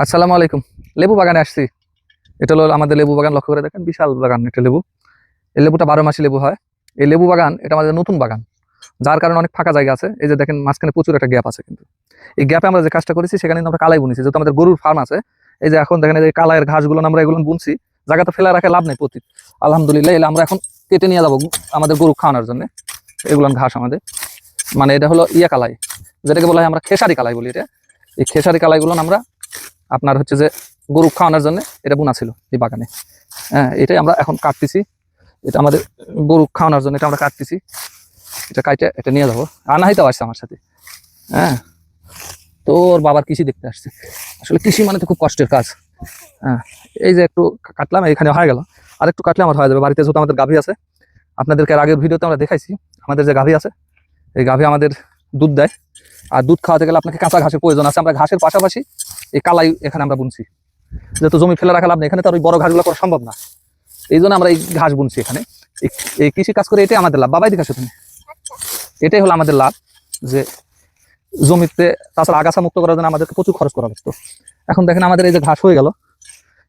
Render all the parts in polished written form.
আসসালামু আলাইকুম। লেবু বাগানে আসছি। এটা হলো আমাদের লেবু বাগান। লক্ষ্য করে দেখেন, বিশাল বাগান একটা লেবু। এই লেবুটা 12 মাসি লেবু হয়। এই লেবু বাগান এটা আমাদের নতুন বাগান, যার কারণে অনেক ফাঁকা জায়গা আছে। এই যে দেখেন, মাঝখানে প্রচুর একটা গ্যাপ আছে, কিন্তু এই গ্যাপে আমরা যে কাজটা করেছি সেখানে কিন্তু আমরা কালাই বুনেছি, যেহেতু আমাদের গরুর ফার্ম আছে। এই যে এখন দেখেন, এই যে কালাইয়ের ঘাসগুলো আমরা এগুলো বুনছি, জায়গাটা ফেলা রাখে লাভ নেই। আলহামদুলিল্লাহ, এলে আমরা এখন কেটে নিয়ে যাবো আমাদের গরু খাওয়ানোর জন্য। এগুলো ঘাস আমাদের, মানে এটা হলো ইয়া কালাই, যেটাকে বলা হয় আমরা খেসারি কালাই বলি। এটা এই খেসারি কালাইগুলো আমরা আপনার হচ্ছে যে গরু খাওয়ানোর জন্য এটা বোনা ছিল এই বাগানে। হ্যাঁ, এটাই আমরা এখন কাটতেছি। এটা আমাদের গরু খাওয়ানোর জন্য এটা আমরা কাটতেছি। এটা কাটে এটা নিয়ে যাবো। আনাহিতাও আসছে আমার সাথে। হ্যাঁ, তোর বাবার কৃষি দেখতে আসছে। আসলে কৃষি মানে তো খুব কষ্টের কাজ। হ্যাঁ, এই যে একটু কাটলাম, এখানে হয়ে গেল। আর একটু কাটলে আমার হয়ে যাবে। বাড়িতে যেহেতু আমাদের গাভী আছে, আপনাদেরকে আগের ভিডিওতে আমরা দেখাইছি আমাদের যে গাভী আছে, এই গাভী আমাদের দুধ দেয়। আর দুধ খাওয়াতে গেলে আপনাকে কাঁচা ঘাসের প্রয়োজন আছে। আমরা ঘাসের পাশাপাশি এই কালাই এখানে আমরা বুনছি, যেহেতু জমি ফেলে রাখা লাভ নেই, এখানে তো আর ওই বড় ঘাসগুলো করা সম্ভব না। এই জন্য আমরা এই ঘাস বুনছি এখানে। এই কৃষি কাজ করে এটাই আমাদের লাভ। বাবাই দিকে আসো তুমি। এটাই হলো আমাদের লাভ, যে জমিতে তাছাড়া আগাছা মুক্ত করার জন্য আমাদেরকে প্রচুর খরচ করা লাগতো। এখন দেখেন আমাদের এই যে ঘাস হয়ে গেল,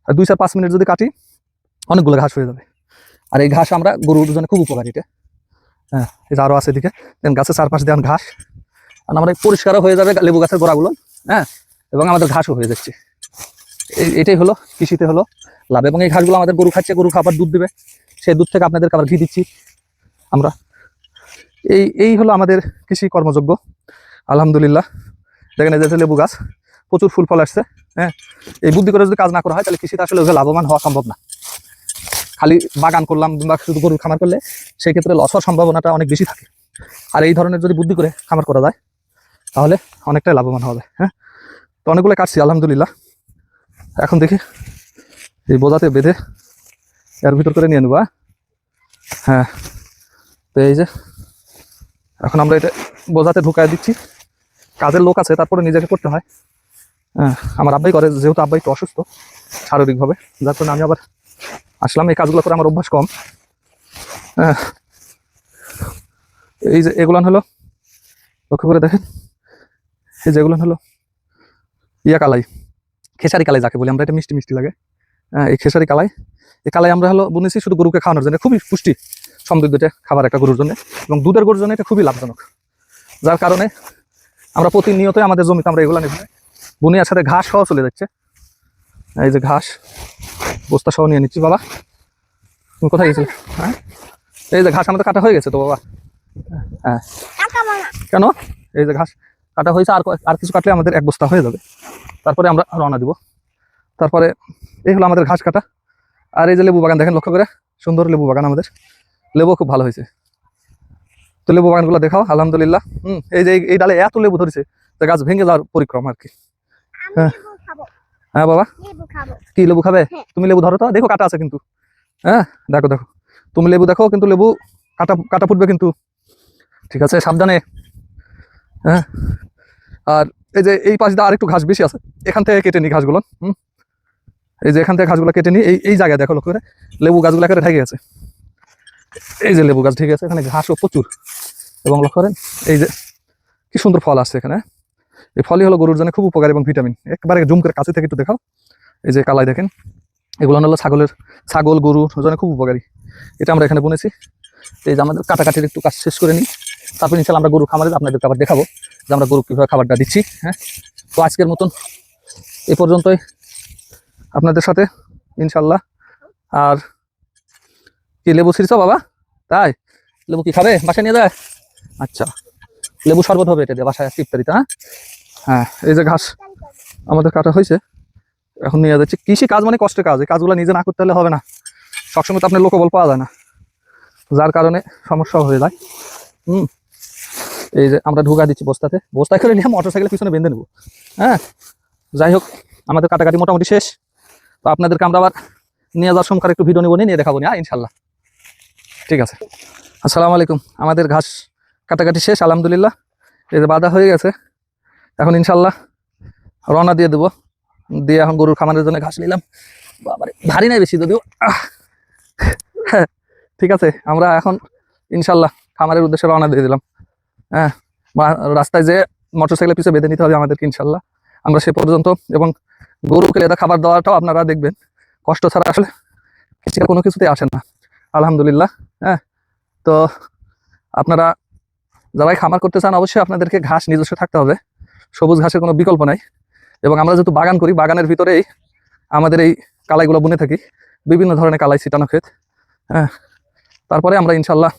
আর 2-4-5 মিনিট যদি কাটি অনেকগুলো ঘাস হয়ে যাবে। আর এই ঘাস আমরা গরুর জন্য খুব উপকারী এটা। হ্যাঁ, এই যে আরো আছে এদিকে, গাছের চারপাশে দেন ঘাস, আর আমরা পরিষ্কারও হয়ে যাবে লেবু গাছের গোড়াগুলো। হ্যাঁ, এবং আমাদের ঘাসও হয়ে যাচ্ছে। এটাই হলো কৃষিতে হলো লাভ। এবং এই ঘাসগুলো আমাদের গরু খাচ্ছে, গরু খাবার দুধ দেবে, সেই দুধ থেকে আপনাদেরকে আবার ঘি দিচ্ছি আমরা। এই হলো আমাদের কৃষি কর্মযোগ্য। আলহামদুলিল্লাহ, দেখেন এই যে লেবু গাছ, প্রচুর ফুল ফল আসছে। হ্যাঁ, এই বুদ্ধি করে যদি কাজ না করা হয় তাহলে কৃষিতে আসলে লাভবান হওয়া সম্ভব না। খালি বাগান করলাম কিংবা শুধু গরুর খামার করলে সেই ক্ষেত্রে লস হওয়ার সম্ভাবনাটা অনেক বেশি থাকে। আর এই ধরনের যদি বুদ্ধি করে খামার করা যায় তাহলে অনেকটাই লাভবান হবে। হ্যাঁ, তো অনেকগুলো কাটছি আলহামদুলিল্লাহ। এখন দেখি এই বোঝাতে বেঁধে এর ভিতর করে নিয়ে নেবো। হ্যাঁ, তো এই যে এখন আমরা এটা বোঝাতে ঢুকাই দিচ্ছি। কাজের লোক আছে, তারপরে নিজেকে করতে হয়। হ্যাঁ, আমার আব্বাই করে, যেহেতু আব্বাই একটু অসুস্থ শারীরিকভাবে, যার কারণে আমি আবার আসলাম। এই কাজগুলো করে আমার অভ্যাস কম। হ্যাঁ, এই যে এগুলান হলো, লক্ষ্য করে দেখেন, এই যেগুলো হলো ইয়া কালাই, খেসারি কালাই যাকে বলি আমরা। এটা মিষ্টি মিষ্টি লাগে। হ্যাঁ, এই খেসারি কালাই, এই কালাই আমরা হলো বুনেছি শুধু গরুকে খাওয়ানোর জন্য। খুবই পুষ্টি সমৃদ্ধ এটা খাবার একটা গরুর জন্য, এবং দুধের গরুর জন্য এটা খুবই লাভজনক। যার কারণে আমরা প্রতিনিয়ত আমাদের জমিতে আমরা এগুলো নিয়ে বুনিয়ার সাথে ঘাস খাওয়া চলে যাচ্ছে। এই যে ঘাস বস্তা সহ নিয়ে নিচ্ছি। বাবা তুমি কোথায় গেছিলে? হ্যাঁ, এই যে ঘাস আমাদের কাটা হয়ে গেছে তো বাবা। হ্যাঁ, কেন? এই যে ঘাস কাটা হয়েছে, আর কিছু কাটলে আমাদের এক বস্তা হয়ে যাবে। তারপরে আমরা রওনা দিব। তারপরে এই হলো আমাদের ঘাস কাটা। আর এই যে লেবু বাগান দেখেন, লক্ষ্য করে, সুন্দর লেবু বাগান আমাদের। লেবু খুব ভালো হয়েছে। তো লেবু বাগানগুলো দেখাও। আলহামদুলিল্লাহ। এই যে এই ডালে এত লেবু ধরেছে যে গাছ ভেঙে যাওয়ার পরিক্রমা আর কি। হ্যাঁ, হ্যাঁ বাবা, কি লেবু খাবে? তুমি লেবু ধরো তো, দেখো কাটা আছে কিন্তু। হ্যাঁ, দেখো দেখো, তুমি লেবু দেখো, কিন্তু লেবু কাটা কাটা ফুটবে কিন্তু। ঠিক আছে, সাবধানে। হ্যাঁ, আর এই যে এই পাশে আর একটু ঘাস বেশি আছে, এখান থেকে কেটে নি ঘাসগুলো। এই যে এখান থেকে ঘাসগুলো কেটে নি। এই জায়গায় দেখো, লক্ষ্য করে, লেবু গাছগুলো একেবারে ঢেকে গেছে। এই যে লেবু গাছ ঢেকে গেছে, এখানে ঘাসও প্রচুর। এবং লক্ষ্য করেন এই যে কি সুন্দর ফল আসছে এখানে। এই ফলই হলো গরুর জন্য খুব উপকারী এবং ভিটামিন। একবারে জুম করে কাছে থেকে একটু দেখাও। এই যে কালাই দেখেন, এগুলো হলো ছাগল গরুর জন্য খুব উপকারী। এটা আমরা এখানে বুনেছি। এই যে আমাদের কাটাকাটির একটু কাজ শেষ করে নিই, তারপর ইনশাল্লাহ আমরা গরু খামারে আপনাদেরকে আবার দেখাবো যে আমরা গরু কীভাবে খাবারটা দিচ্ছি। হ্যাঁ, তো আজকের মতন এ পর্যন্তই আপনাদের সাথে, ইনশাল্লাহ। আর কি লেবু ছিঁড়ছ বাবা? তাই লেবু কি খাবে? বাসায় নিয়ে যায়? আচ্ছা, লেবু শরবত হবে এটা দিয়ে বাসায় ইফতারিতে। হ্যাঁ, হ্যাঁ, এই যে ঘাস আমাদের কাটা হয়েছে, এখন নিয়ে যাচ্ছে। কৃষি কাজ মানে কষ্টের কাজ, এই কাজগুলো নিজে না করতে হলে হবে না। সবসময় তো আপনার লোকবল পাওয়া যায় না, যার কারণে সমস্যাও হয়ে যায়। এই যে আমরা ঢুকা দিচ্ছি বস্তায় করে নিয়ে মোটরসাইকেলের পিছনে বেঁধে নেবো। হ্যাঁ, যাই হোক, আমাদের কাটাকাটি মোটামুটি শেষ। তো আপনাদেরকে আমরা আবার নিয়ে যাওয়ার সময় একটু ভিডিও নিয়ে দেখাবো না, ইনশাল্লাহ। ঠিক আছে, আসসালামু আলাইকুম। আমাদের ঘাস কাটাকাটি শেষ আলহামদুলিল্লাহ। এই যে বাঁধা হয়ে গেছে, এখন ইনশাল্লাহ রওনা দিয়ে দেবো। দিয়ে এখন গরুর খামারের জন্য ঘাস নিলাম। বাবারে, ভারী নাই বেশি যদিও। হ্যাঁ, ঠিক আছে, আমরা এখন ইনশাল্লাহ খামারের উদ্দেশ্যে রওনা দিয়ে দিলাম। হ্যাঁ, রাস্তায় যে মোটরসাইকেলের পিছনে বেঁধে নিতে হবে আমাদেরকে ইনশাল্লাহ। আমরা সে পর্যন্ত এবং গরুকে লেদা খাবার দেওয়াটাও আপনারা দেখবেন কষ্ট ছাড়া আসলে কৃষিকাজ কোনো কিছুতেই আসে না। আলহামদুলিল্লাহ। হ্যাঁ, তো আপনারা যারাই খামার করতে চান অবশ্যই আপনাদেরকে ঘাস নিজস্ব থাকতে হবে, সবুজ ঘাসের কোনো বিকল্প নাই। এবং আমরা যেহেতু বাগান করি, বাগানের ভিতরেই আমাদের এই কালাইগুলো বুনে থাকি, বিভিন্ন ধরনের কালাই ছিটানো ক্ষেত। হ্যাঁ, তারপরে আমরা ইনশাল্লাহ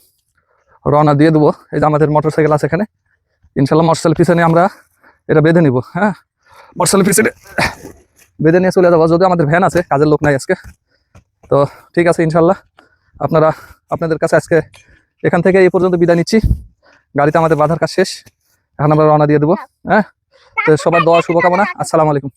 রওনা দিয়ে দেবো। এই যে আমাদের মোটরসাইকেল আছে এখানে, ইনশাল্লাহ মোটরসাইকেল পিছনে আমরা এটা বেঁধে নিব। হ্যাঁ, মোটরসাইকেল পিছনে বেঁধে নিয়ে চলে যাবো, যদিও আমাদের ভ্যান আছে, কাজের লোক নাই আজকে। তো ঠিক আছে, ইনশাল্লাহ আপনাদের কাছে আজকে এখান থেকে এই পর্যন্ত বিদায় নিচ্ছি। গাড়িতে আমাদের বাধার কাজ শেষ, এখন আমরা রওনা দিয়ে দেবো। হ্যাঁ, তো সবার দোয়া শুভকামনা। আসসালামু আলাইকুম।